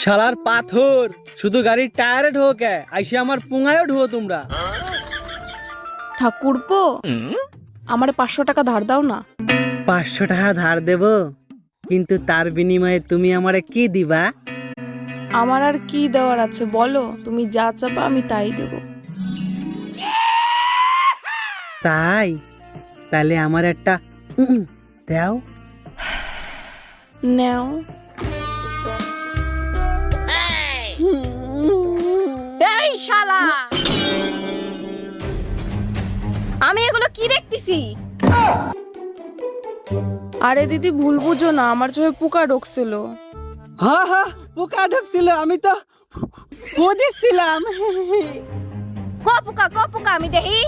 শালার পাথর শুধু গাড়ির টায়ারে ঢোকে আইসে আমার পুঙ্গায়ও ঢুকো তোমরা। ঠাকুরপো, আমার 500 টাকা ধার দাও না। 500 টাকা ধার দেব, কিন্তু তার বিনিময়ে তুমি আমারে কি দিবা? আমার আর কি দেওয়ার আছে বলো, তুমি যা চাবা আমি তাই দেব। তাই? তাহলে আমার একটা দাও। নেও। এই শালা, আমি এগুলো কি দেখতেছি? আরে দিদি ভুল বুঝো না, আমার চোখে পোকা ঢুকছিল। হ্যাঁ হ্যাঁ, পোকা ঢুকছিল, আমি তো বুঝেছিলাম। ক পোকা আমি দেখি।